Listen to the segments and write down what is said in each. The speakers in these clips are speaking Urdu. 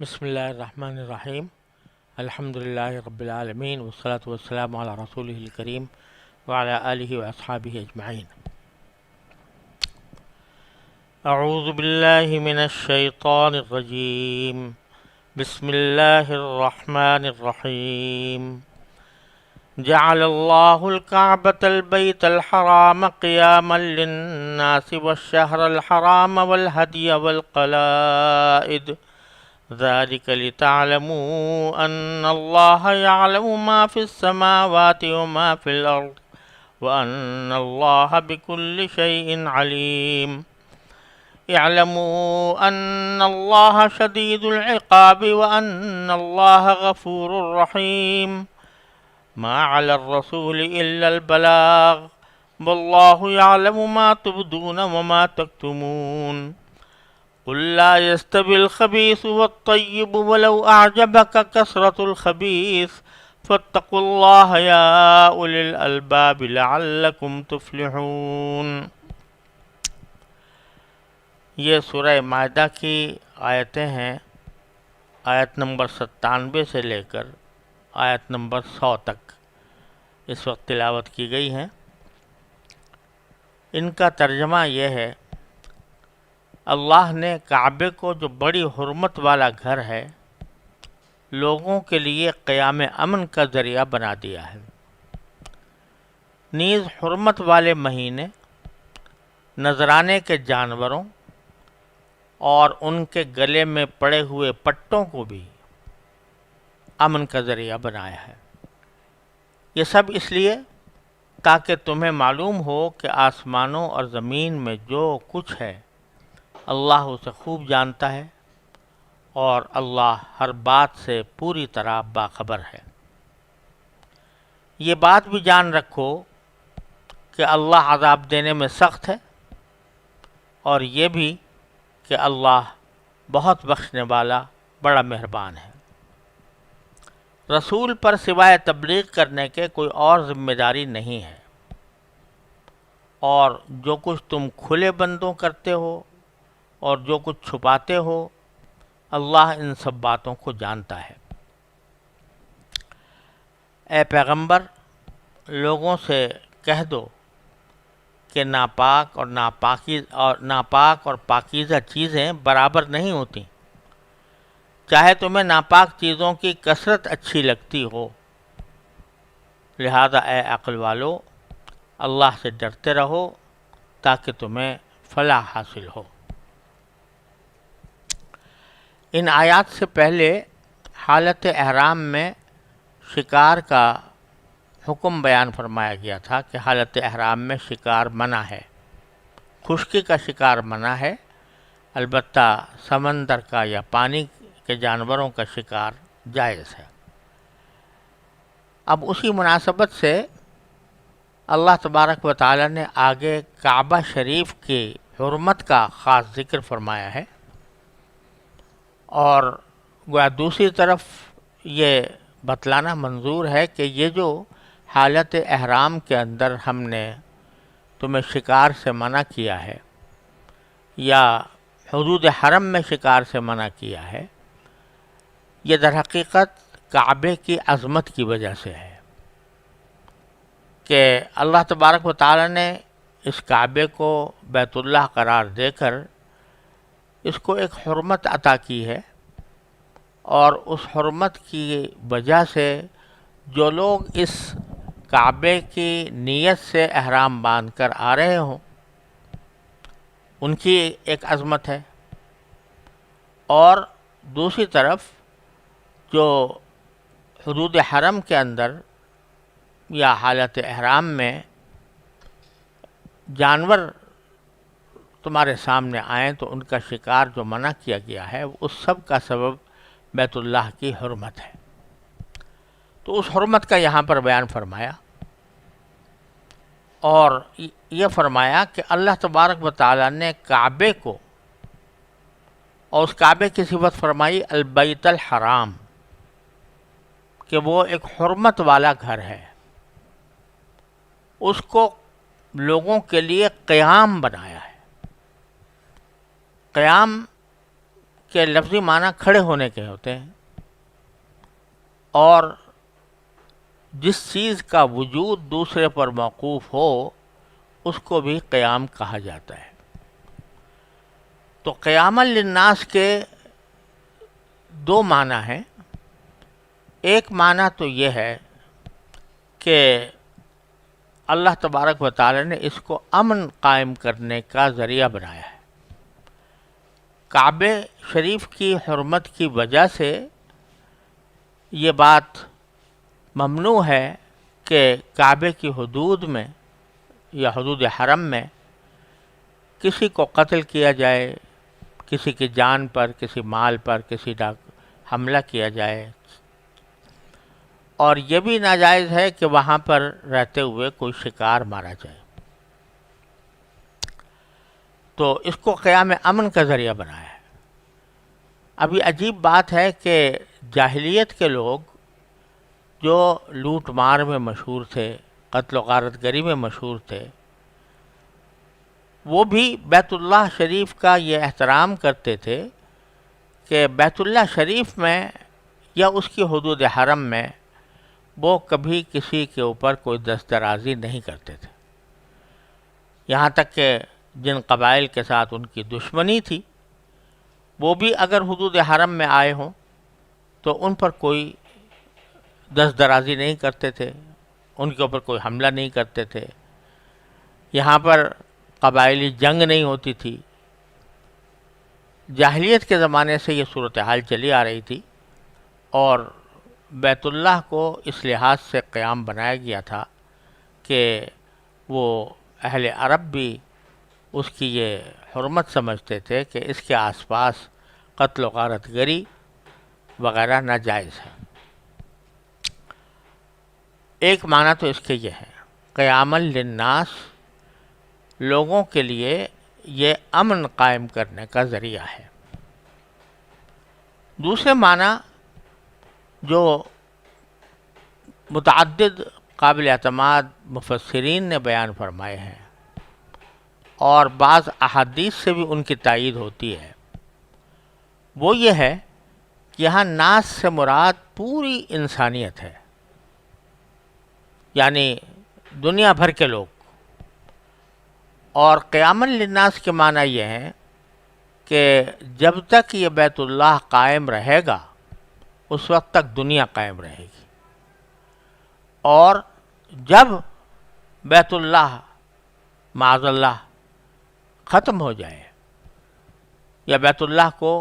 بسم اللہ الرحمن الرحیم الحمد للہ رب العالمین والصلاة والسلام علی رسولہ الکریم وعلی آلہ واصحابہ اجمعین۔ اعوذ باللہ من الشیطان الرجیم، بسم اللہ الرحمن الرحیم۔ جعل اللہ الکعبۃ البیت الحرام قیاما للناس والشہر الحرام والہدی والقلائد ذلك لتعلموا أن الله يعلم ما في السماوات وما في الأرض وأن الله بكل شيء عليم۔ اعلموا أن الله شديد العقاب وأن الله غفور رحيم۔ ما على الرسول إلا البلاغ والله يعلم ما تبدون وما تكتمون۔ قل لا يستوي الخبيث والطيب ولو أعجبك كثرة الخبيث فاتقوا الله يا أولي الألباب لعلكم تفلحون۔ یہ سورہ مائدہ کی آیتیں ہیں، آیت نمبر 97 سے لے کر آیت نمبر 100 تک اس وقت تلاوت کی گئی ہیں۔ ان کا ترجمہ یہ ہے، اللہ نے کعبے کو جو بڑی حرمت والا گھر ہے لوگوں کے لیے قیام امن کا ذریعہ بنا دیا ہے۔ نیز حرمت والے مہینے، نذرانے کے جانوروں اور ان کے گلے میں پڑے ہوئے پٹوں کو بھی امن کا ذریعہ بنایا ہے۔ یہ سب اس لیے تاکہ تمہیں معلوم ہو کہ آسمانوں اور زمین میں جو کچھ ہے اللہ اسے خوب جانتا ہے اور اللہ ہر بات سے پوری طرح باخبر ہے۔ یہ بات بھی جان رکھو کہ اللہ عذاب دینے میں سخت ہے، اور یہ بھی کہ اللہ بہت بخشنے والا بڑا مہربان ہے۔ رسول پر سوائے تبلیغ کرنے کے کوئی اور ذمہ داری نہیں ہے، اور جو کچھ تم کھلے بندوں کرتے ہو اور جو کچھ چھپاتے ہو اللہ ان سب باتوں کو جانتا ہے۔ اے پیغمبر، لوگوں سے کہہ دو کہ ناپاک اور پاکیزہ چیزیں برابر نہیں ہوتی، چاہے تمہیں ناپاک چیزوں کی کثرت اچھی لگتی ہو۔ لہذا اے عقل والو، اللہ سے ڈرتے رہو تاکہ تمہیں فلاح حاصل ہو۔ ان آیات سے پہلے حالت احرام میں شکار کا حکم بیان فرمایا گیا تھا کہ حالت احرام میں شکار منع ہے، خشکی کا شکار منع ہے، البتہ سمندر کا یا پانی کے جانوروں کا شکار جائز ہے۔ اب اسی مناسبت سے اللہ تبارک و تعالی نے آگے کعبہ شریف کی حرمت کا خاص ذکر فرمایا ہے، اور گویا دوسری طرف یہ بتلانا منظور ہے کہ یہ جو حالت احرام کے اندر ہم نے تمہیں شکار سے منع کیا ہے یا حدود حرم میں شکار سے منع کیا ہے، یہ در حقیقت کعبے کی عظمت کی وجہ سے ہے کہ اللہ تبارک و تعالی نے اس کعبے کو بیت اللہ قرار دے کر اس کو ایک حرمت عطا کی ہے، اور اس حرمت کی وجہ سے جو لوگ اس کعبے کی نیت سے احرام باندھ کر آ رہے ہوں ان کی ایک عظمت ہے، اور دوسری طرف جو حدود حرم کے اندر یا حالت احرام میں جانور تمہارے سامنے آئیں تو ان کا شکار جو منع کیا گیا ہے اس سب کا سبب بیت اللہ کی حرمت ہے۔ تو اس حرمت کا یہاں پر بیان فرمایا، اور یہ فرمایا کہ اللہ تبارک و تعالیٰ نے کعبے کو اور اس کعبے کی صفت فرمائی البیت الحرام، کہ وہ ایک حرمت والا گھر ہے، اس کو لوگوں کے لیے قیام بنایا ہے۔ قیام کے لفظی معنی کھڑے ہونے کے ہوتے ہیں، اور جس چیز کا وجود دوسرے پر موقوف ہو اس کو بھی قیام کہا جاتا ہے۔ تو قیام للناس کے دو معنی ہیں۔ ایک معنی تو یہ ہے کہ اللہ تبارک و تعالی نے اس کو امن قائم کرنے کا ذریعہ بنایا ہے۔ کعبہ شریف کی حرمت کی وجہ سے یہ بات ممنوع ہے کہ کعبے کی حدود میں یا حدود حرم میں کسی کو قتل کیا جائے، کسی کی جان پر، کسی مال پر، کسی حملہ کیا جائے، اور یہ بھی ناجائز ہے کہ وہاں پر رہتے ہوئے کوئی شکار مارا جائے۔ تو اس کو قیام امن کا ذریعہ بنایا ہے۔ ابھی عجیب بات ہے کہ جاہلیت کے لوگ جو لوٹ مار میں مشہور تھے، قتل و غارت گری میں مشہور تھے، وہ بھی بیت اللہ شریف کا یہ احترام کرتے تھے کہ بیت اللہ شریف میں یا اس کی حدود حرم میں وہ کبھی کسی کے اوپر کوئی دست درازی نہیں کرتے تھے۔ یہاں تک کہ جن قبائل کے ساتھ ان کی دشمنی تھی وہ بھی اگر حدود حرم میں آئے ہوں تو ان پر کوئی دست درازی نہیں کرتے تھے، ان کے اوپر کوئی حملہ نہیں کرتے تھے، یہاں پر قبائلی جنگ نہیں ہوتی تھی۔ جاہلیت کے زمانے سے یہ صورتحال چلی آ رہی تھی، اور بیت اللہ کو اس لحاظ سے قیام بنایا گیا تھا کہ وہ اہل عرب بھی اس کی یہ حرمت سمجھتے تھے کہ اس کے آس پاس قتل و غارت گری وغیرہ ناجائز ہے۔ ایک معنی تو اس کے یہ ہے، قیام للناس، لوگوں کے لیے یہ امن قائم کرنے کا ذریعہ ہے۔ دوسرے معنی جو متعدد قابل اعتماد مفسرین نے بیان فرمائے ہیں اور بعض احادیث سے بھی ان کی تائید ہوتی ہے، وہ یہ ہے کہ یہاں ناس سے مراد پوری انسانیت ہے، یعنی دنیا بھر کے لوگ۔ اور قیام للناس کے معنی یہ ہیں کہ جب تک یہ بیت اللہ قائم رہے گا اس وقت تک دنیا قائم رہے گی، اور جب بیت اللہ معاذ اللہ ختم ہو جائے یا بیت اللہ کو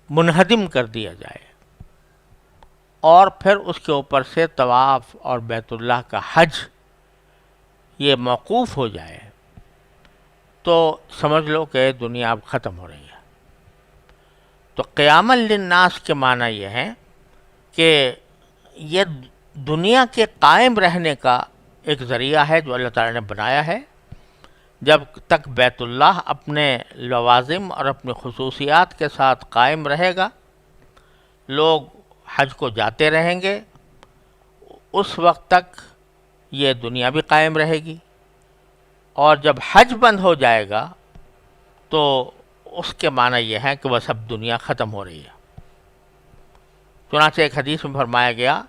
منہدم کر دیا جائے اور پھر اس کے اوپر سے طواف اور بیت اللہ کا حج یہ موقوف ہو جائے تو سمجھ لو کہ دنیا اب ختم ہو رہی ہے۔ تو قیام للناس کے معنی یہ ہے کہ یہ دنیا کے قائم رہنے کا ایک ذریعہ ہے جو اللہ تعالیٰ نے بنایا ہے۔ جب تک بیت اللہ اپنے لوازم اور اپنی خصوصیات کے ساتھ قائم رہے گا، لوگ حج کو جاتے رہیں گے، اس وقت تک یہ دنیا بھی قائم رہے گی، اور جب حج بند ہو جائے گا تو اس کے معنی یہ ہے کہ بس اب دنیا ختم ہو رہی ہے۔ چنانچہ ایک حدیث میں فرمایا گیا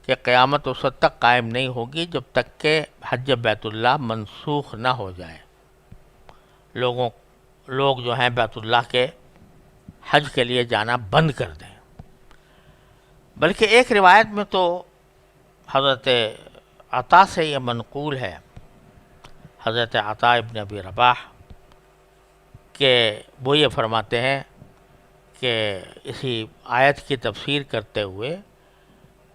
کہ قیامت اس وقت تک قائم نہیں ہوگی جب تک کہ حج بیت اللہ منسوخ نہ ہو جائے، لوگ جو ہیں بیت اللہ کے حج کے لیے جانا بند کر دیں۔ بلکہ ایک روایت میں تو حضرت عطا سے یہ منقول ہے، حضرت عطا ابن ابی رباح، کہ وہ یہ فرماتے ہیں کہ اسی آیت کی تفسیر کرتے ہوئے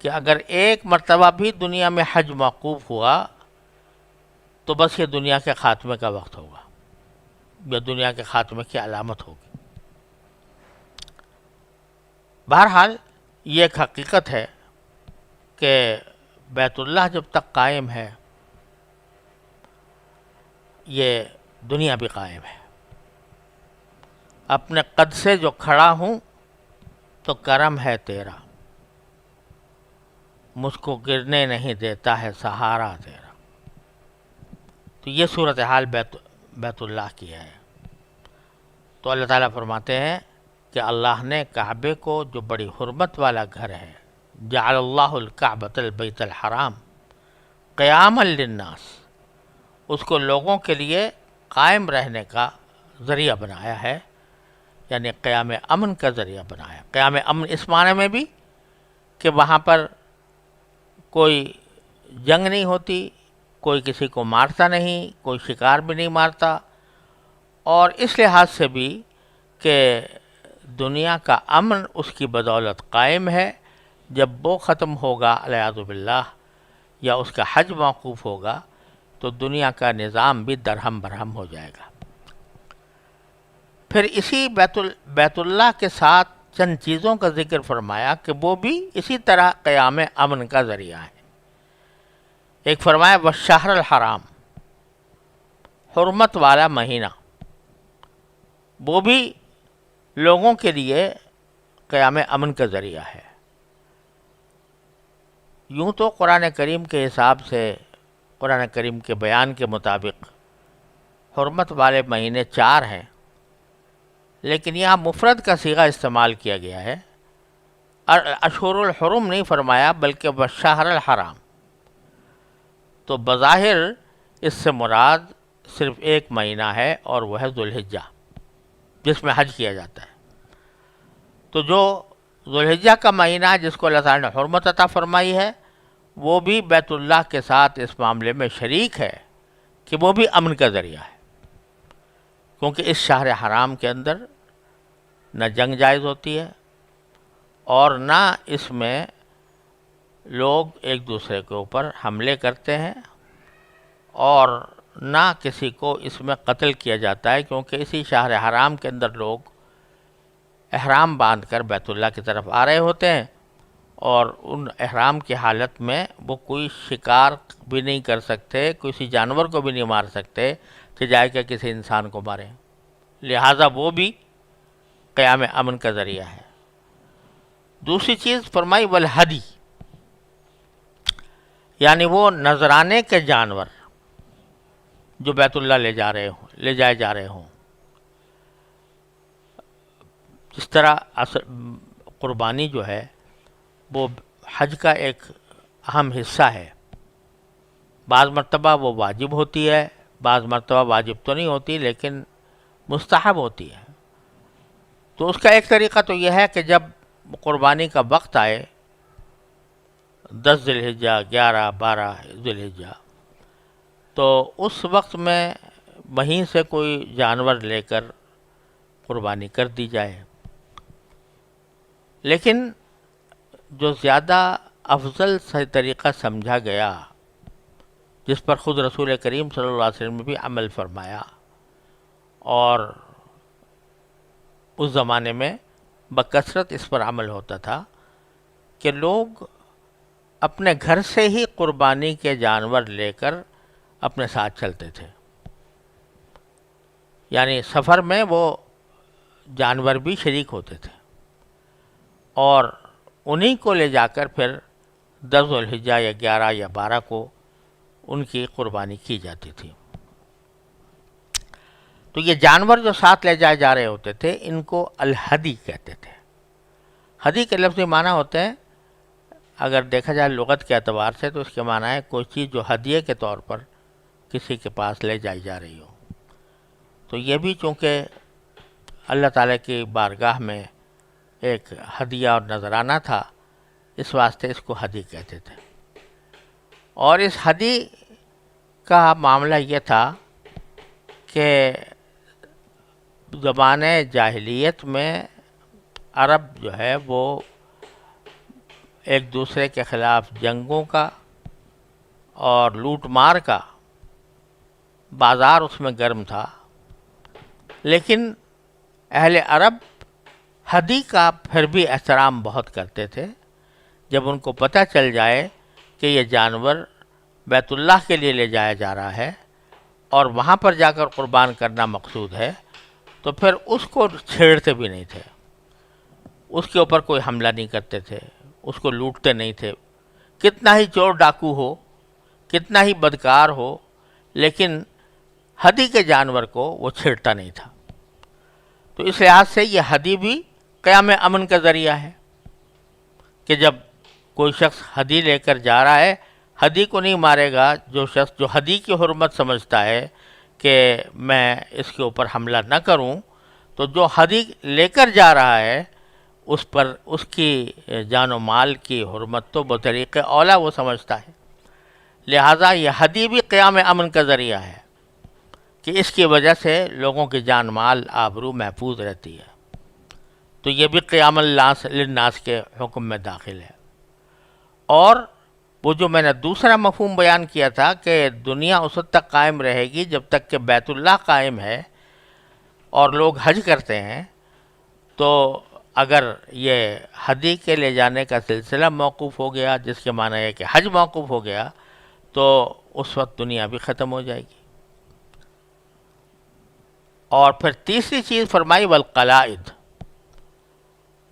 کہ اگر ایک مرتبہ بھی دنیا میں حج موقوف ہوا تو بس یہ دنیا کے خاتمے کا وقت ہوگا، یہ دنیا کے خاتمے کی علامت ہوگی۔ بہرحال یہ ایک حقیقت ہے کہ بیت اللہ جب تک قائم ہے یہ دنیا بھی قائم ہے۔ اپنے قد سے جو کھڑا ہوں تو کرم ہے تیرا، مجھ کو گرنے نہیں دیتا ہے سہارا تیرا۔ تو یہ صورتحال بیت اللہ کی ہے۔ تو اللہ تعالیٰ فرماتے ہیں کہ اللہ نے کعبے کو، جو بڑی حرمت والا گھر ہے، جعل اللہ الکعبۃ البیت الحرام قیاما للناس، اس کو لوگوں کے لیے قائم رہنے کا ذریعہ بنایا ہے، یعنی قیام امن کا ذریعہ بنایا۔ قیام امن اس معنی میں بھی کہ وہاں پر کوئی جنگ نہیں ہوتی، کوئی کسی کو مارتا نہیں، کوئی شکار بھی نہیں مارتا، اور اس لحاظ سے بھی کہ دنیا کا امن اس کی بدولت قائم ہے۔ جب وہ ختم ہوگا والعیاذ باللہ، یا اس کا حج موقوف ہوگا، تو دنیا کا نظام بھی درہم برہم ہو جائے گا۔ پھر اسی بیت اللہ کے ساتھ چند چیزوں کا ذکر فرمایا کہ وہ بھی اسی طرح قیام امن کا ذریعہ ہے۔ ایک فرمایا والشہر الحرام، حرمت والا مہینہ، وہ بھی لوگوں کے لیے قیام امن کا ذریعہ ہے۔ یوں تو قرآن کریم کے حساب سے، قرآن کریم کے بیان کے مطابق حرمت والے مہینے 4 ہیں، لیکن یہاں مفرد کا صیغہ استعمال کیا گیا ہے، اشہر الحرم نہیں فرمایا بلکہ والشہر الحرام۔ تو بظاہر اس سے مراد صرف ایک مہینہ ہے، اور وہ ہے ذوالحجہ، جس میں حج کیا جاتا ہے۔ تو جو ذوالحجہ کا مہینہ ہے جس کو اللہ تعالیٰ نے حرمت عطا فرمائی ہے، وہ بھی بیت اللہ کے ساتھ اس معاملے میں شریک ہے کہ وہ بھی امن کا ذریعہ ہے، کیونکہ اس شہر حرام کے اندر نہ جنگ جائز ہوتی ہے، اور نہ اس میں لوگ ایک دوسرے کے اوپر حملے کرتے ہیں، اور نہ کسی کو اس میں قتل کیا جاتا ہے، کیونکہ اسی شہر حرام کے اندر لوگ احرام باندھ کر بیت اللہ کی طرف آ رہے ہوتے ہیں، اور ان احرام کی حالت میں وہ کوئی شکار بھی نہیں کر سکتے، کسی جانور کو بھی نہیں مار سکتے کہ جائے کہ کسی انسان کو ماریں، لہٰذا وہ بھی قیام امن کا ذریعہ ہے۔ دوسری چیز فرمائی والہدی، یعنی وہ نذرانے کے جانور جو بیت اللہ لے جائے جا رہے ہوں، جس طرح قربانی جو ہے وہ حج کا ایک اہم حصہ ہے۔ بعض مرتبہ وہ واجب ہوتی ہے، بعض مرتبہ واجب تو نہیں ہوتی لیکن مستحب ہوتی ہے۔ تو اس کا ایک طریقہ تو یہ ہے کہ جب قربانی کا وقت آئے، 10 ذی الحجہ، 11، 12 ذی الحجہ، تو اس وقت میں وہیں سے کوئی جانور لے کر قربانی کر دی جائے۔ لیکن جو زیادہ افضل طریقہ سمجھا گیا، جس پر خود رسول کریم صلی اللہ علیہ وسلم نے بھی عمل فرمایا، اور اس زمانے میں بکثرت اس پر عمل ہوتا تھا، کہ لوگ اپنے گھر سے ہی قربانی کے جانور لے کر اپنے ساتھ چلتے تھے، یعنی سفر میں وہ جانور بھی شریک ہوتے تھے، اور انہی کو لے جا کر پھر 10 ذی الحجہ یا 11 یا 12 کو ان کی قربانی کی جاتی تھی۔ تو یہ جانور جو ساتھ لے جائے جا رہے ہوتے تھے، ان کو الہدی کہتے تھے۔ ہدی کے لفظی معنی ہوتے ہیں، اگر دیکھا جائے لغت کے اعتبار سے، تو اس کے معنی ہے کوئی چیز جو ہدیے کے طور پر کسی کے پاس لے جائی جا رہی ہو۔ تو یہ بھی چونکہ اللہ تعالیٰ کی بارگاہ میں ایک ہدیہ اور نذرانہ تھا، اس واسطے اس کو ہدی کہتے تھے۔ اور اس ہدی کا معاملہ یہ تھا کہ زمانۂ جاہلیت میں عرب جو ہے وہ ایک دوسرے کے خلاف جنگوں کا اور لوٹ مار کا بازار اس میں گرم تھا، لیکن اہل عرب ہدی کا پھر بھی احترام بہت کرتے تھے۔ جب ان کو پتہ چل جائے کہ یہ جانور بیت اللہ کے لیے لے جایا جا رہا ہے اور وہاں پر جا کر قربان کرنا مقصود ہے، تو پھر اس کو چھیڑتے بھی نہیں تھے، اس کے اوپر کوئی حملہ نہیں کرتے تھے، اس کو لوٹتے نہیں تھے، کتنا ہی چور ڈاکو ہو، کتنا ہی بدکار ہو، لیکن ہدی کے جانور کو وہ چھیڑتا نہیں تھا۔ تو اس لحاظ سے یہ ہدی بھی قیام امن کا ذریعہ ہے کہ جب کوئی شخص ہدی لے کر جا رہا ہے، ہدی کو نہیں مارے گا جو شخص جو ہدی کی حرمت سمجھتا ہے کہ میں اس کے اوپر حملہ نہ کروں، تو جو ہدی لے کر جا رہا ہے اس پر اس کی جان و مال کی حرمت تو بطریق اولا وہ سمجھتا ہے. لہٰذا یہ ہدی بھی قیام امن کا ذریعہ ہے کہ اس کی وجہ سے لوگوں کی جان مال آبرو محفوظ رہتی ہے. تو یہ بھی قیام الناس للناس کے حکم میں داخل ہے. اور وہ جو میں نے دوسرا مفہوم بیان کیا تھا کہ دنیا اس وقت تک قائم رہے گی جب تک کہ بیت اللہ قائم ہے اور لوگ حج کرتے ہیں، تو اگر یہ ہدی کے لے جانے کا سلسلہ موقوف ہو گیا، جس کے معنی ہے کہ حج موقوف ہو گیا، تو اس وقت دنیا بھی ختم ہو جائے گی. اور پھر تیسری چیز فرمائی والقلائد،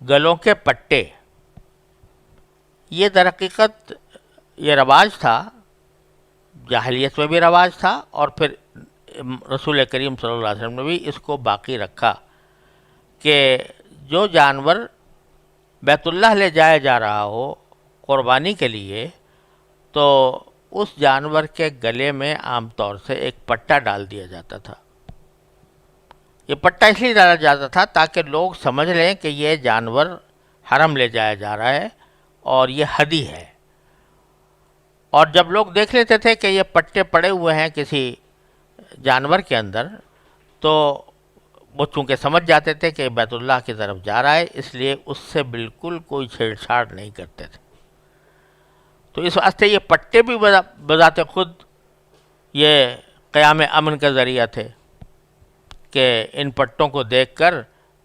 گلوں کے پٹے. یہ در حقیقت یہ رواج تھا، جاہلیت میں بھی رواج تھا، اور پھر رسول کریم صلی اللہ علیہ وسلم نے بھی اس کو باقی رکھا کہ جو جانور بیت اللہ لے جایا جا رہا ہو قربانی کے لیے، تو اس جانور کے گلے میں عام طور سے ایک پٹا ڈال دیا جاتا تھا. یہ پٹا اس لیے ڈالا جاتا تھا تاکہ لوگ سمجھ لیں کہ یہ جانور حرم لے جایا جا رہا ہے اور یہ ہدی ہے. اور جب لوگ دیکھ لیتے تھے کہ یہ پٹے پڑے ہوئے ہیں کسی جانور کے اندر، تو وہ چونکہ سمجھ جاتے تھے کہ بیت اللہ کی طرف جا رہا ہے، اس لیے اس سے بالکل کوئی چھیڑ چھاڑ نہیں کرتے تھے. تو اس واسطے یہ پٹے بھی بذات خود یہ قیام امن کا ذریعہ تھے کہ ان پٹوں کو دیکھ کر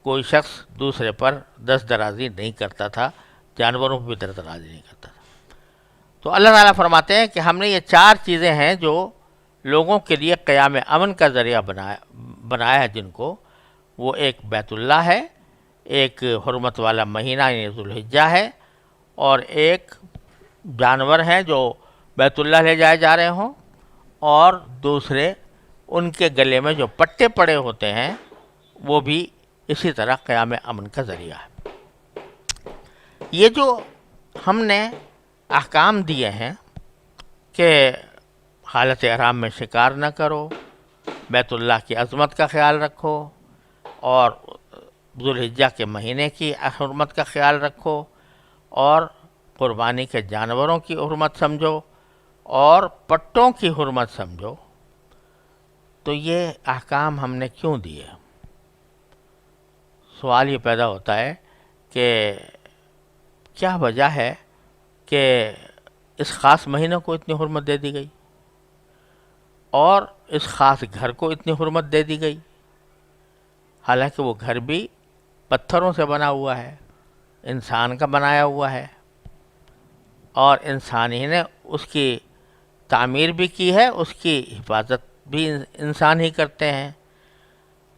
کوئی شخص دوسرے پر دست درازی نہیں کرتا تھا، جانوروں پر بھی دست درازی نہیں کرتا تھا. تو اللہ تعالیٰ فرماتے ہیں کہ ہم نے یہ 4 چیزیں ہیں جو لوگوں کے لیے قیام امن کا ذریعہ بنایا ہے جن کو، وہ ایک بیت اللہ ہے، ایک حرمت والا مہینہ یعنی ذوالحجہ ہے، اور ایک جانور ہیں جو بیت اللہ لے جائے جا رہے ہوں، اور دوسرے ان کے گلے میں جو پٹے پڑے ہوتے ہیں وہ بھی اسی طرح قیام امن کا ذریعہ ہے. یہ جو ہم نے احکام دیے ہیں کہ حالت احرام میں شکار نہ کرو، بیت اللہ کی عظمت کا خیال رکھو، اور ذوالحجہ کے مہینے کی حرمت کا خیال رکھو، اور قربانی کے جانوروں کی حرمت سمجھو، اور پٹوں کی حرمت سمجھو، تو یہ احکام ہم نے کیوں دیے؟ سوال یہ پیدا ہوتا ہے کہ کیا وجہ ہے کہ اس خاص مہینہ کو اتنی حرمت دے دی گئی اور اس خاص گھر کو اتنی حرمت دے دی گئی، حالانکہ وہ گھر بھی پتھروں سے بنا ہوا ہے، انسان کا بنایا ہوا ہے، اور انسان ہی نے اس کی تعمیر بھی کی ہے، اس کی حفاظت بھی انسان ہی کرتے ہیں.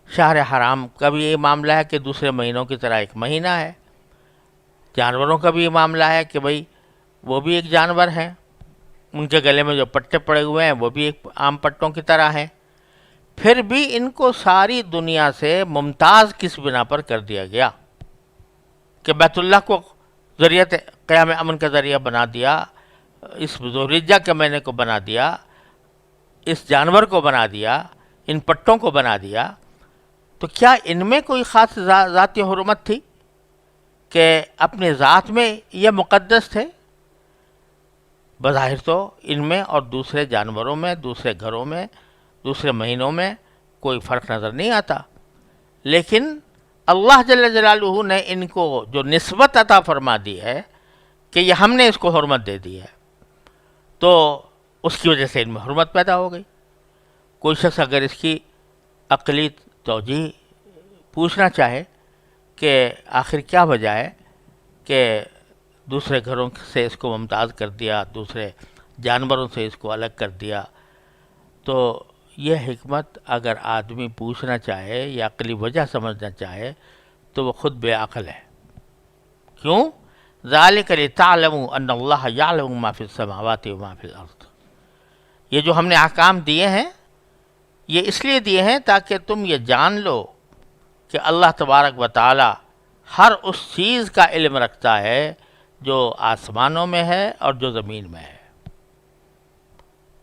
شہر حرام کا بھی یہ معاملہ ہے کہ دوسرے مہینوں کی طرح ایک مہینہ ہے. جانوروں کا بھی یہ معاملہ ہے کہ بھئی وہ بھی ایک جانور ہیں، ان کے گلے میں جو پٹے پڑے ہوئے ہیں وہ بھی ایک عام پٹوں کی طرح ہیں. پھر بھی ان کو ساری دنیا سے ممتاز کس بنا پر کر دیا گیا کہ بیت اللہ کو ذریعہ قیام امن کا ذریعہ بنا دیا، اس ذوالحجہ کے مہینے کو بنا دیا، اس جانور کو بنا دیا، ان پٹوں کو بنا دیا. تو کیا ان میں کوئی خاص ذاتی حرمت تھی کہ اپنے ذات میں یہ مقدس تھے؟ بظاہر تو ان میں اور دوسرے جانوروں میں، دوسرے گھروں میں، دوسرے مہینوں میں کوئی فرق نظر نہیں آتا، لیکن اللہ جل جلالہ نے ان کو جو نسبت عطا فرما دی ہے کہ یہ ہم نے اس کو حرمت دے دی ہے، تو اس کی وجہ سے ان میں حرمت پیدا ہو گئی. کوئی شخص اگر اس کی عقلی توجیہ پوچھنا چاہے کہ آخر کیا وجہ ہے کہ دوسرے گھروں سے اس کو ممتاز کر دیا، دوسرے جانوروں سے اس کو الگ کر دیا، تو یہ حکمت اگر آدمی پوچھنا چاہے یا عقلی وجہ سمجھنا چاہے تو وہ خود بے عقل ہے. کیوں؟ ذالک لتعلموا ان اللہ یعلم ما فی السماوات و ما فی الارض. یہ جو ہم نے احکام دیے ہیں یہ اس لیے دیے ہیں تاکہ تم یہ جان لو کہ اللہ تبارک و تعالی ہر اس چیز کا علم رکھتا ہے جو آسمانوں میں ہے اور جو زمین میں ہے۔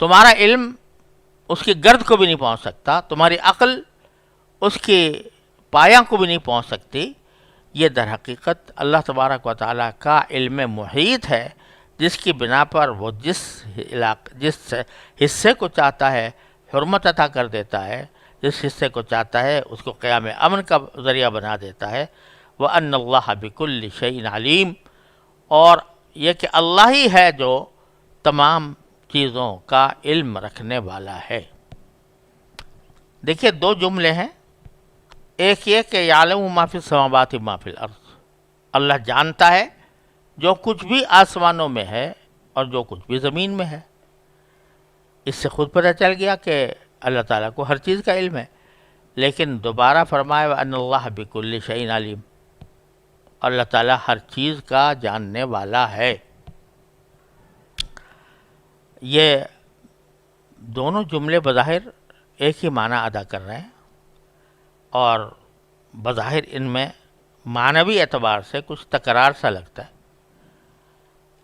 تمہارا علم اس کی گرد کو بھی نہیں پہنچ سکتا، تمہاری عقل اس کی پایاں کو بھی نہیں پہنچ سکتی۔ یہ در حقیقت اللہ تبارک و تعالیٰ کا علم محیط ہے، جس کی بنا پر وہ جس حصے کو چاہتا ہے حرمت عطا کر دیتا ہے، جس حصے کو چاہتا ہے اس کو قیام امن کا ذریعہ بنا دیتا ہے۔ وَأَنَّ اللَّهَ بِكُلِّ شَيْءٍ عَلِيمٌ، اور یہ کہ اللہ ہی ہے جو تمام چیزوں کا علم رکھنے والا ہے۔ دیکھیے دو جملے ہیں، ایک یہ کہ یعلم ما فی السماوات ما فی الارض، اللہ جانتا ہے جو کچھ بھی آسمانوں میں ہے اور جو کچھ بھی زمین میں ہے۔ اس سے خود پتہ چل گیا کہ اللہ تعالیٰ کو ہر چیز کا علم ہے، لیکن دوبارہ فرمایا وَأَنَّ اللَّهَ بِكُلِّ شَيْءٍ عَلِيمٌ، اللہ تعالیٰ ہر چیز کا جاننے والا ہے۔ یہ دونوں جملے بظاہر ایک ہی معنی ادا کر رہے ہیں، اور بظاہر ان میں معنوی اعتبار سے کچھ تکرار سا لگتا ہے،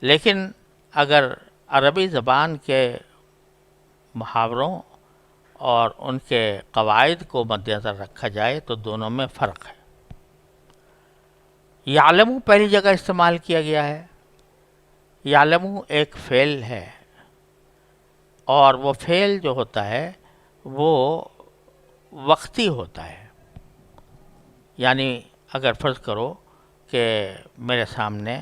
لیکن اگر عربی زبان کے محاوروں اور ان کے قواعد کو مد نظر رکھا جائے تو دونوں میں فرق ہے۔ یعلم پہلی جگہ استعمال کیا گیا ہے، یعلم ایک فعل ہے، اور وہ فعل جو ہوتا ہے وہ وقتی ہوتا ہے۔ یعنی اگر فرض کرو کہ میرے سامنے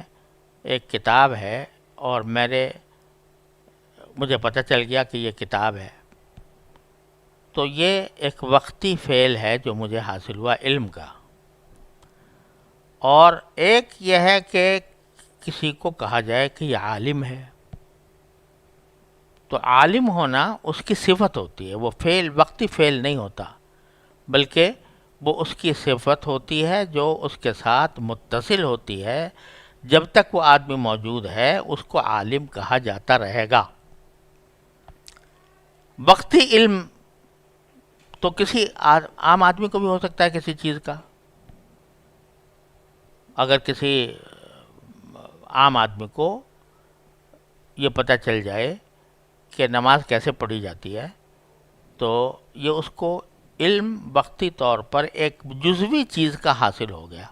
ایک کتاب ہے اور مجھے پتہ چل گیا کہ یہ کتاب ہے، تو یہ ایک وقتی فعل ہے جو مجھے حاصل ہوا علم کا۔ اور ایک یہ ہے کہ کسی کو کہا جائے کہ یہ عالم ہے، تو عالم ہونا اس کی صفت ہوتی ہے، وہ فعل وقتی فعل نہیں ہوتا، بلکہ وہ اس کی صفت ہوتی ہے جو اس کے ساتھ متصل ہوتی ہے۔ جب تک وہ آدمی موجود ہے اس کو عالم کہا جاتا رہے گا۔ وقتی علم تو کسی عام آدمی کو بھی ہو سکتا ہے کسی چیز کا۔ اگر کسی عام آدمی کو یہ پتہ چل جائے کہ نماز کیسے پڑھی جاتی ہے، تو یہ اس کو علم وقتی طور پر ایک جزوی چیز کا حاصل ہو گیا،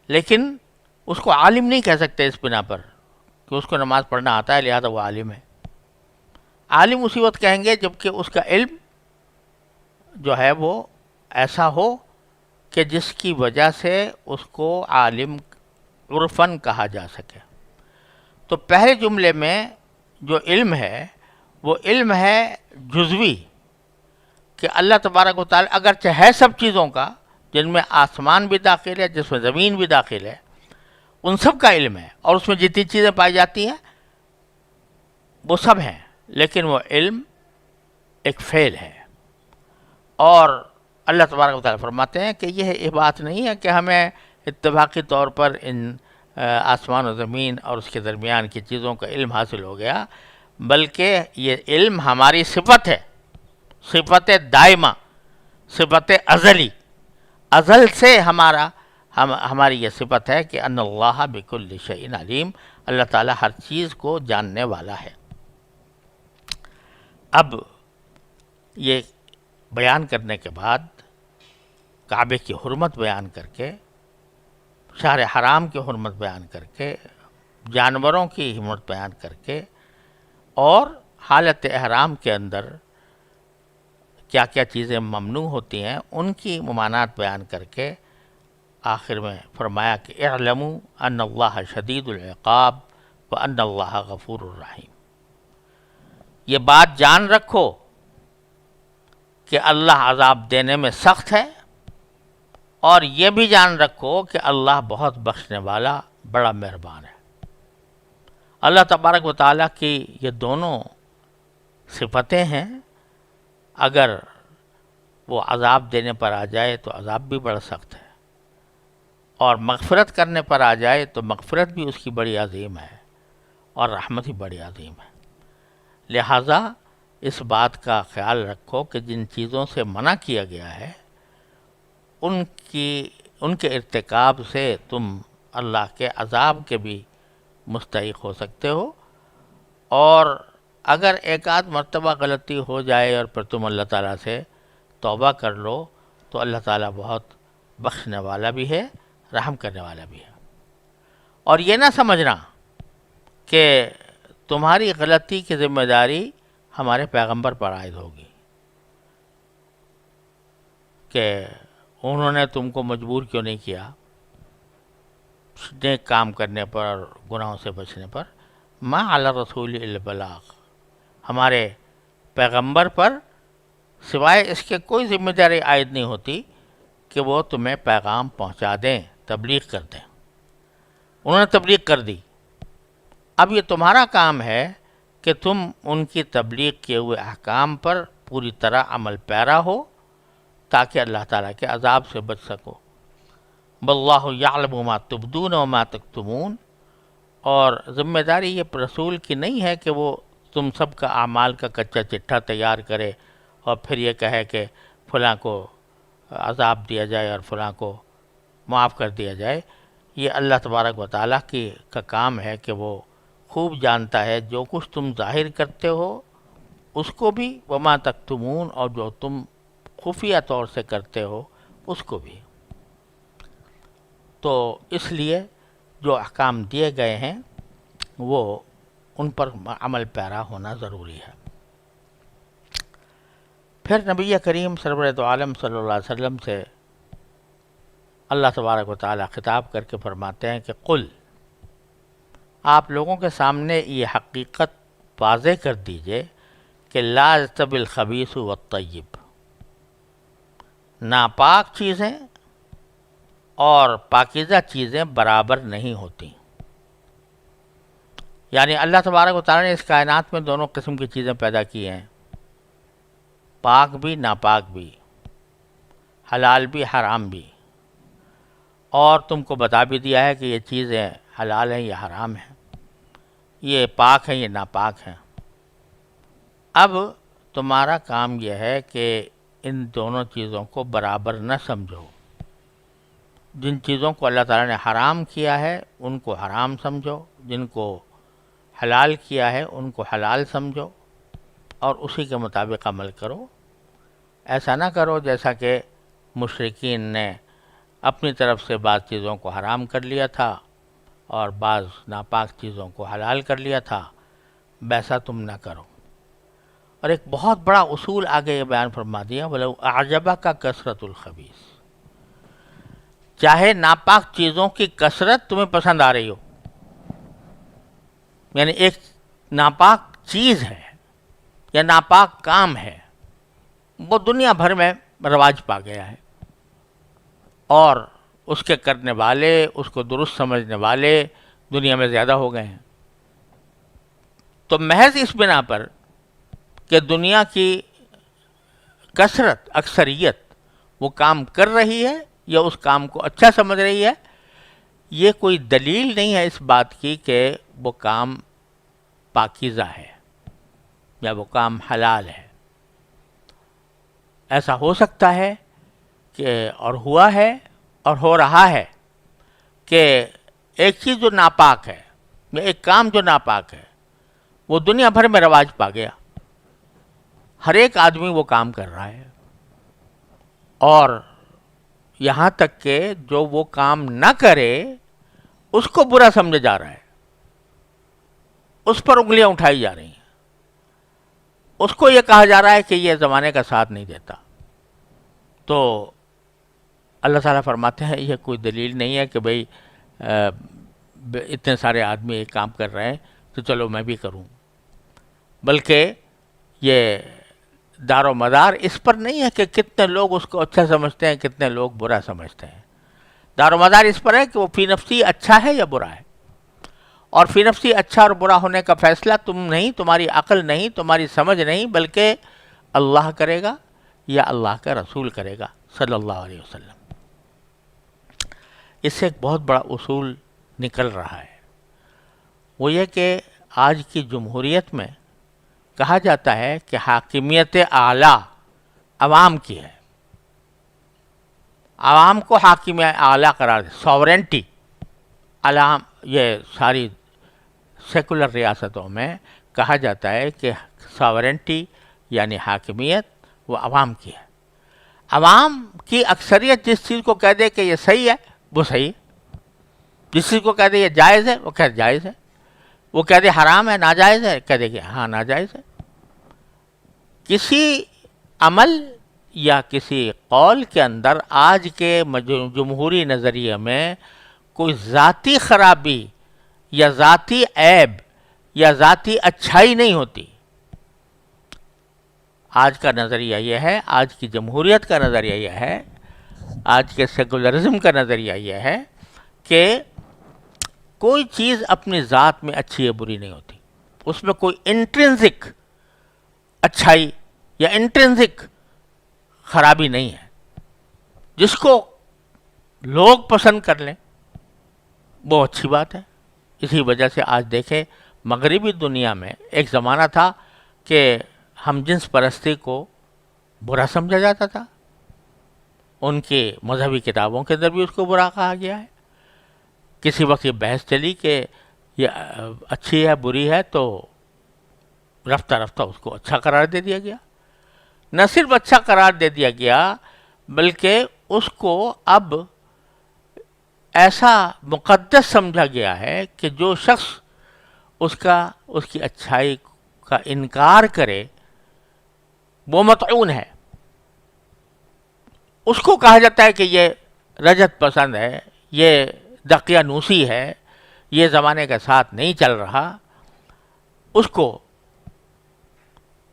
لیکن اس کو عالم نہیں کہہ سکتے اس بنا پر کہ اس کو نماز پڑھنا آتا ہے لہذا وہ عالم ہے۔ عالم اسی وقت کہیں گے جب کہ اس کا علم جو ہے وہ ایسا ہو کہ جس کی وجہ سے اس کو عالم عرفاً کہا جا سکے۔ تو پہلے جملے میں جو علم ہے وہ علم ہے جزوی، کہ اللہ تبارک و تعالیٰ اگرچہ ہے سب چیزوں کا، جن میں آسمان بھی داخل ہے، جس میں زمین بھی داخل ہے، ان سب کا علم ہے، اور اس میں جتنی چیزیں پائی جاتی ہیں وہ سب ہیں، لیکن وہ علم ایک فعل ہے۔ اور اللہ تبارک و تعالیٰ فرماتے ہیں کہ یہ بات نہیں ہے کہ ہمیں اتفاقی طور پر ان آسمان و زمین اور اس کے درمیان کی چیزوں کا علم حاصل ہو گیا، بلکہ یہ علم ہماری صفت ہے، صفت دائمہ، صفت ازلی، ازل سے ہماری یہ صفت ہے کہ ان اللہ بکل شیء علیم، اللہ تعالیٰ ہر چیز کو جاننے والا ہے۔ اب یہ بیان کرنے کے بعد کعبے کی حرمت بیان کر کے، شہر حرام کی حرمت بیان کر کے، جانوروں کی حرمت بیان کر کے، اور حالت احرام کے اندر کیا کیا چیزیں ممنوع ہوتی ہیں ان کی ممانعت بیان کر کے، آخر میں فرمایا کہ اعلموا ان اللہ شدید العقاب وان اللہ غفور الرحیم۔ یہ بات جان رکھو کہ اللہ عذاب دینے میں سخت ہے، اور یہ بھی جان رکھو کہ اللہ بہت بخشنے والا بڑا مہربان ہے۔ اللہ تبارک و تعالیٰ کی یہ دونوں صفتیں ہیں، اگر وہ عذاب دینے پر آ جائے تو عذاب بھی بڑا سخت ہے، اور مغفرت کرنے پر آ جائے تو مغفرت بھی اس کی بڑی عظیم ہے، اور رحمت ہی بڑی عظیم ہے۔ لہٰذا اس بات کا خیال رکھو کہ جن چیزوں سے منع کیا گیا ہے ان کی ان کے ارتکاب سے تم اللہ کے عذاب کے بھی مستحق ہو سکتے ہو، اور اگر ایک آدھ مرتبہ غلطی ہو جائے اور پھر تم اللہ تعالیٰ سے توبہ کر لو تو اللہ تعالیٰ بہت بخشنے والا بھی ہے، رحم کرنے والا بھی ہے۔ اور یہ نہ سمجھنا کہ تمہاری غلطی کی ذمہ داری ہمارے پیغمبر پر عائد ہوگی، کہ انہوں نے تم کو مجبور کیوں نہیں کیا نیک کام کرنے پر اور گناہوں سے بچنے پر۔ ما علی الرسول الا البلاغ، ہمارے پیغمبر پر سوائے اس کے کوئی ذمہ داری عائد نہیں ہوتی کہ وہ تمہیں پیغام پہنچا دیں، تبلیغ کر دیں۔ انہوں نے تبلیغ کر دی، اب یہ تمہارا کام ہے کہ تم ان کی تبلیغ کیے ہوئے احکام پر پوری طرح عمل پیرا ہو تاکہ اللہ تعالیٰ کے عذاب سے بچ سکو۔ واللہ یعلم ما تبدون وما تکتمون، اور ذمہ داری یہ رسول کی نہیں ہے کہ وہ تم سب کا اعمال کا کچا چٹھا تیار کرے اور پھر یہ کہے کہ فلاں کو عذاب دیا جائے اور فلاں کو معاف کر دیا جائے۔ یہ اللہ تبارک و تعالیٰ کا کام ہے کہ وہ خوب جانتا ہے جو کچھ تم ظاہر کرتے ہو اس کو بھی، وما تکتمون، اور جو تم خفیہ طور سے کرتے ہو اس کو بھی۔ تو اس لیے جو احکام دیے گئے ہیں وہ ان پر عمل پیرا ہونا ضروری ہے۔ پھر نبی کریم سرورت عالم صلی اللہ علیہ وسلم سے اللہ تبارک و تعالیٰ خطاب کر کے فرماتے ہیں کہ قل، آپ لوگوں کے سامنے یہ حقیقت واضح کر دیجئے کہ لا یستوی الخبیث والطیب، ناپاک چیزیں اور پاکیزہ چیزیں برابر نہیں ہوتی۔ یعنی اللہ تبارک و تعالیٰ نے اس کائنات میں دونوں قسم کی چیزیں پیدا کی ہیں، پاک بھی ناپاک بھی، حلال بھی حرام بھی، اور تم کو بتا بھی دیا ہے کہ یہ چیزیں حلال ہیں یہ حرام ہیں، یہ پاک ہیں یہ ناپاک ہیں۔ اب تمہارا کام یہ ہے کہ ان دونوں چیزوں کو برابر نہ سمجھو، جن چیزوں کو اللہ تعالیٰ نے حرام کیا ہے ان کو حرام سمجھو، جن کو حلال کیا ہے ان کو حلال سمجھو، اور اسی کے مطابق عمل کرو۔ ایسا نہ کرو جیسا کہ مشرکین نے اپنی طرف سے بعض چیزوں کو حرام کر لیا تھا اور بعض ناپاک چیزوں کو حلال کر لیا تھا، ویسا تم نہ کرو۔ اور ایک بہت بڑا اصول آگے یہ بیان فرما دیا، وَلَوْ أَعْجَبَكَ كَثْرَةُ الْخَبِيثِ، چاہے ناپاک چیزوں کی کثرت تمہیں پسند آ رہی ہو، یعنی ایک ناپاک چیز ہے یا ناپاک کام ہے، وہ دنیا بھر میں رواج پا گیا ہے اور اس کے کرنے والے، اس کو درست سمجھنے والے دنیا میں زیادہ ہو گئے ہیں، تو محض اس بنا پر کہ دنیا کی کثرت، اکثریت وہ کام کر رہی ہے یا اس کام کو اچھا سمجھ رہی ہے، یہ کوئی دلیل نہیں ہے اس بات کی کہ وہ کام پاکیزہ ہے یا وہ کام حلال ہے۔ ایسا ہو سکتا ہے کہ اور ہوا ہے اور ہو رہا ہے کہ ایک چیز جو ناپاک ہے یا ایک کام جو ناپاک ہے وہ دنیا بھر میں رواج پا گیا، ہر ایک آدمی وہ کام کر رہا ہے، اور یہاں تک کہ جو وہ کام نہ کرے اس کو برا سمجھا جا رہا ہے، اس پر انگلیاں اٹھائی جا رہی ہیں، اس کو یہ کہا جا رہا ہے کہ یہ زمانے کا ساتھ نہیں دیتا۔ تو اللہ تعالیٰ فرماتے ہیں یہ کوئی دلیل نہیں ہے کہ بھئی اتنے سارے آدمی ایک کام کر رہے ہیں تو چلو میں بھی کروں، بلکہ یہ دار و مدار اس پر نہیں ہے کہ کتنے لوگ اس کو اچھا سمجھتے ہیں کتنے لوگ برا سمجھتے ہیں، دار و مدار اس پر ہے کہ وہ فی نفسی اچھا ہے یا برا ہے، اور فی نفسی اچھا اور برا ہونے کا فیصلہ تم نہیں، تمہاری عقل نہیں، تمہاری سمجھ نہیں، بلکہ اللہ کرے گا یا اللہ کا رسول کرے گا صلی اللہ علیہ وسلم۔ اس سے ایک بہت بڑا اصول نکل رہا ہے، وہ یہ کہ آج کی جمہوریت میں کہا جاتا ہے کہ حاکمیت اعلیٰ عوام کی ہے، عوام کو حاکم اعلیٰ قرار دے، ساورنٹی عوام، یہ ساری سیکولر ریاستوں میں کہا جاتا ہے کہ ساورنٹی یعنی حاکمیت وہ عوام کی ہے. عوام کی اکثریت جس چیز کو کہہ دے کہ یہ صحیح ہے وہ صحیح ہے، جس چیز کو کہہ دے یہ جائز ہے وہ کہہ دے جائز ہے، وہ کہہ دے حرام ہے ناجائز ہے کہہ دے کہ ہاں ناجائز ہے. کسی عمل یا کسی قول کے اندر آج کے جمہوری نظریے میں کوئی ذاتی خرابی یا ذاتی عیب یا ذاتی اچھائی نہیں ہوتی. آج کا نظریہ یہ ہے، آج کی جمہوریت کا نظریہ یہ ہے، آج کے سیکولرزم کا نظریہ یہ ہے کہ کوئی چیز اپنی ذات میں اچھی یا بری نہیں ہوتی، اس میں کوئی انٹرنزک اچھائی یا انٹرنزک خرابی نہیں ہے. جس کو لوگ پسند کر لیں وہ اچھی بات ہے. اسی وجہ سے آج دیکھیں مغربی دنیا میں ایک زمانہ تھا کہ ہم جنس پرستی کو برا سمجھا جاتا تھا، ان کی مذہبی کتابوں کے اندر بھی اس کو برا کہا گیا ہے. کسی وقت یہ بحث چلی کہ یہ اچھی ہے بری ہے، تو رفتہ رفتہ اس کو اچھا قرار دے دیا گیا. نہ صرف اچھا قرار دے دیا گیا بلکہ اس کو اب ایسا مقدس سمجھا گیا ہے کہ جو شخص اس کی اچھائی کا انکار کرے وہ مطعون ہے. اس کو کہا جاتا ہے کہ یہ رجت پسند ہے، یہ دقیانوسی ہے، یہ زمانے کے ساتھ نہیں چل رہا. اس کو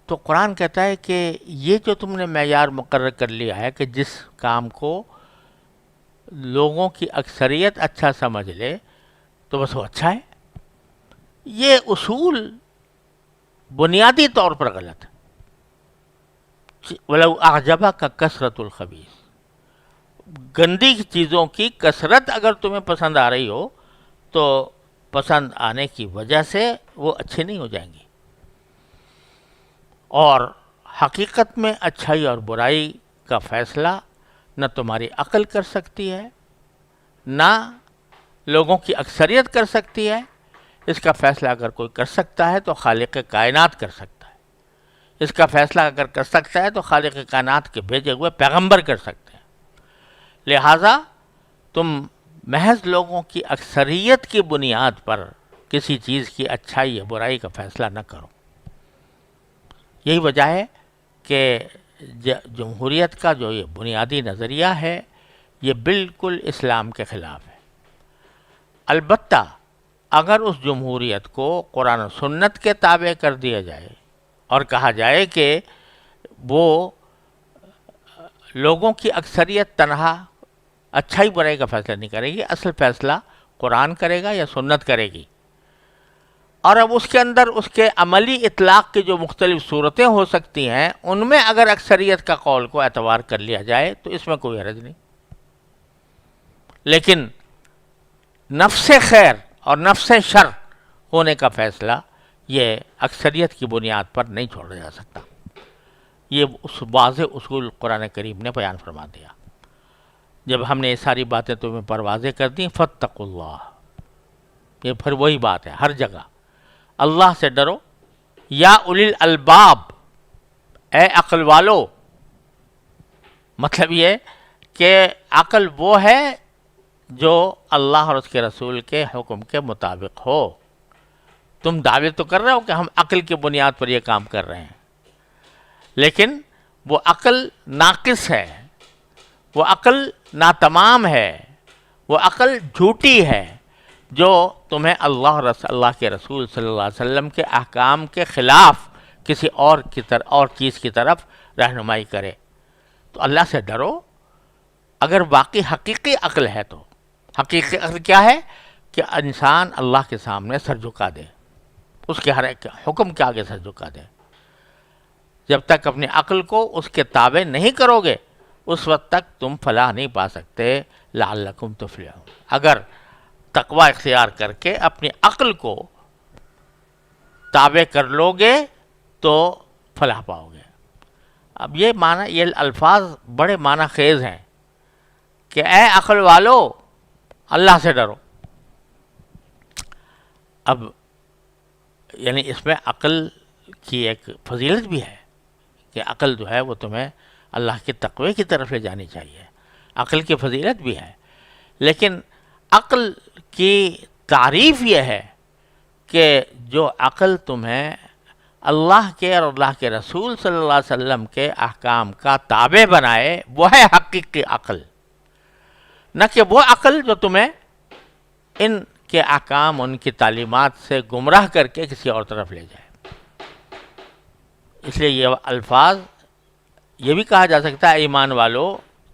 تو قرآن کہتا ہے کہ یہ جو تم نے معیار مقرر کر لیا ہے کہ جس کام کو لوگوں کی اکثریت اچھا سمجھ لے تو بس وہ اچھا ہے. یہ اصول بنیادی طور پر غلط ہے. وَلَوْ أَعْجَبَكَ كَثْرَةُ الْخَبِيثِ، گندی چیزوں کی کثرت اگر تمہیں پسند آ رہی ہو تو پسند آنے کی وجہ سے وہ اچھی نہیں ہو جائیں گی. اور حقیقت میں اچھائی اور برائی کا فیصلہ نہ تمہاری عقل کر سکتی ہے، نہ لوگوں کی اکثریت کر سکتی ہے. اس کا فیصلہ اگر کوئی کر سکتا ہے تو خالق کائنات کر سکتا ہے. اس کا فیصلہ اگر کر سکتا ہے تو خالق کائنات کے بھیجے ہوئے پیغمبر کر سکتے ہیں. لہٰذا تم محض لوگوں کی اکثریت کی بنیاد پر کسی چیز کی اچھائی یا برائی کا فیصلہ نہ کرو. یہی وجہ ہے کہ جمہوریت کا جو یہ بنیادی نظریہ ہے یہ بالکل اسلام کے خلاف ہے. البتہ اگر اس جمہوریت کو قرآن و سنت کے تابع کر دیا جائے اور کہا جائے کہ وہ لوگوں کی اکثریت تنہا اچھائی برائی کا فیصلہ نہیں کرے گی، اصل فیصلہ قرآن کرے گا یا سنت کرے گی، اور اب اس کے اندر اس کے عملی اطلاق کی جو مختلف صورتیں ہو سکتی ہیں ان میں اگر اکثریت کا قول کو اعتبار کر لیا جائے تو اس میں کوئی حرج نہیں. لیکن نفس خیر اور نفس شر ہونے کا فیصلہ یہ اکثریت کی بنیاد پر نہیں چھوڑا جا سکتا. یہ اس واضح اصول قرآن کریم نے بیان فرما دیا. جب ہم نے یہ ساری باتیں تمہیں پر واضح کر دیں، فاتقوا اللہ، یہ پھر وہی بات ہے ہر جگہ، اللہ سے ڈرو. یا اولی الالباب، اے عقل والو. مطلب یہ کہ عقل وہ ہے جو اللہ اور اس کے رسول کے حکم کے مطابق ہو. تم دعوے تو کر رہے ہو کہ ہم عقل کی بنیاد پر یہ کام کر رہے ہیں، لیکن وہ عقل ناقص ہے، وہ عقل ناتمام ہے، وہ عقل جھوٹی ہے جو تمہیں اللہ کے رسول صلی اللہ علیہ وسلم کے احکام کے خلاف کسی اور چیز کی طرف رہنمائی کرے. تو اللہ سے ڈرو. اگر واقعی حقیقی عقل ہے تو حقیقی عقل کیا ہے کہ انسان اللہ کے سامنے سر جھکا دے، اس کے ہر ایک حکم کے آگے سر جھکا دے. جب تک اپنی عقل کو اس کے تابع نہیں کرو گے اس وقت تک تم فلاح نہیں پا سکتے. لعلکم تفلحون، اگر تقوی اختیار کر کے اپنی عقل کو تابع کر لو گے تو فلاح پاؤ گے. اب یہ الفاظ بڑے معنی خیز ہیں. کہ اے عقل والو اللہ سے ڈرو. اب یعنی اس میں عقل کی ایک فضیلت بھی ہے کہ عقل جو ہے وہ تمہیں اللہ کے تقوی کی طرف لے جانی چاہیے. عقل کی فضیلت بھی ہے، لیکن عقل کی تعریف یہ ہے کہ جو عقل تمہیں اللہ کے اور اللہ کے رسول صلی اللہ علیہ وسلم کے احکام کا تابع بنائے، وہ ہے حقیقی عقل، نہ کہ وہ عقل جو تمہیں ان کے احکام، ان کی تعلیمات سے گمراہ کر کے کسی اور طرف لے جائے. اس لیے یہ الفاظ یہ بھی کہا جا سکتا ہے ایمان والو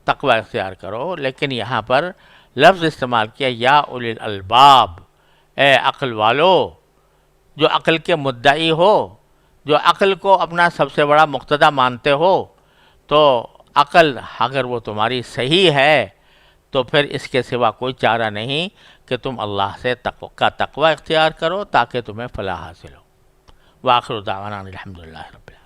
تقوی اختیار کرو، لیکن یہاں پر لفظ استعمال کیا یا اولی الالباب، اے عقل والو، جو عقل کے مدعی ہو، جو عقل کو اپنا سب سے بڑا مقتدی مانتے ہو. تو عقل اگر وہ تمہاری صحیح ہے تو پھر اس کے سوا کوئی چارہ نہیں کہ تم اللہ سے تقوی اختیار کرو تاکہ تمہیں فلاح حاصل ہو. وآخر دعوانا الحمدللہ رب العالمین.